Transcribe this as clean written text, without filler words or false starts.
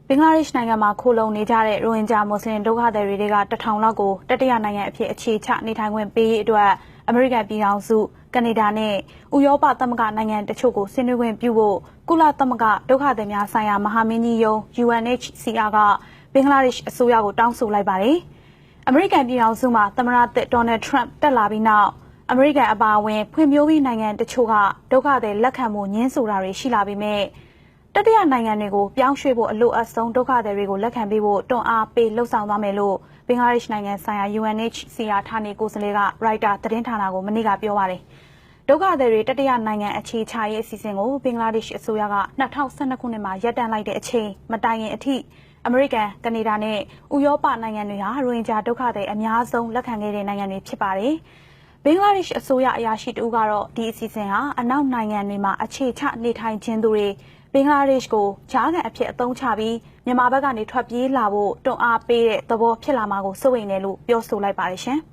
ဘင်္ဂလားဒေ့ရှ်နိုင်ငံမှာခိုလုံနေကြတဲ့ရိုဟင်ဂျာမွတ်စလင်ဒုက္ခသည်တွေက1000လောက်ကိုတတိယနိုင်ငံအဖြစ်အခြေချနေထိုင်ခွင့်ပေးရေးအတွက်အမေရိကန်ပြည်ထောင်စုကနေဒါနဲ့ဥရောပသမဂ္ဂနိုင်ငံတချို့ကိုဆင်းနှွှဲခွင့်ပြုဖို့ကုလသမဂ္ဂဒုက္ခသည်များဆိုင်ရာမဟာမင်းကြီးရုံး UNHCR ကဘင်္ဂလားဒေ့ရှ်အစိုးရကိုတောင်းဆိုလိုက်ပါတယ်။အမေရိကန်ပြည်ထောင်စုမှာသမ္မတဒေါ်နယ်ထရန့်တက်လာပြီးနောက်အမေရိကန်အပါအဝင်ဖွံ့ဖြိုးပြီးနိုင်ငံတချို့ကဒုက္ခသည်လက်ခံမှုညှင်းဆိုတာတွေရှိလာပြီးမြဲတတိယနိုင်ငံတွေကိုပြောင်းရွှေ့ဖို့အလို့အဆုံးဒုက္ခသည်တွေကိုလက်ခံပေးဖို့တွန်းအားပေးလှုံ့ဆော်သွားမယ်လို့ဘင်္ဂလားဒေ့ရှ်နိုင်ငံဆိုင်ရာ UNHCR ဌာနေကိုယ်စားလှယ်ကရိုက်တာသတင်းဌာနကိုမနေ့ကပြောပါတယ်။ဒုက္ခသည်တွေတတိယနိုင်ငံအခြေချရေးအစီအစဉ်ကိုဘင်္ဂလားဒေ့ရှ်အစိုးရက2012ခုနှစ်မှာရပ်တန့်လိုက်တဲ့အချိန်မတိုင်ခင်အထိအမေရိကန်၊ကနေဒါနဲ့ဥရောပနိုင်ငံတွေဟာရိုဟင်ဂျာဒုက္ခသည်အများဆုံးလက်ခံခဲ့တဲ့နိုင်ငံတွေဖြစ်ပါတယ်။ဘင်္ဂလားဒေ့ရှ်အစိုးရအရာရှိတဦးကတော့ဒီအစီအစဉ်ဟာအနောက်နိုင်ငံတွေမှာအခြေချနေထိုင်ခြင်းသူတွေဘင်္ဂလားဒေ့ရှ်ကိုဂျားကန်အဖြစ်အသုံးချပြီးမြန်မာဘက်ကနေထွက်ပြေးလာဖို့တွန်းအားပေးတဲ့သဘောဖြစ်လာမှာကိုစိုးရိမ်တယ်လို့ပြောဆိုလိုက်ပါတယ်ရှင်။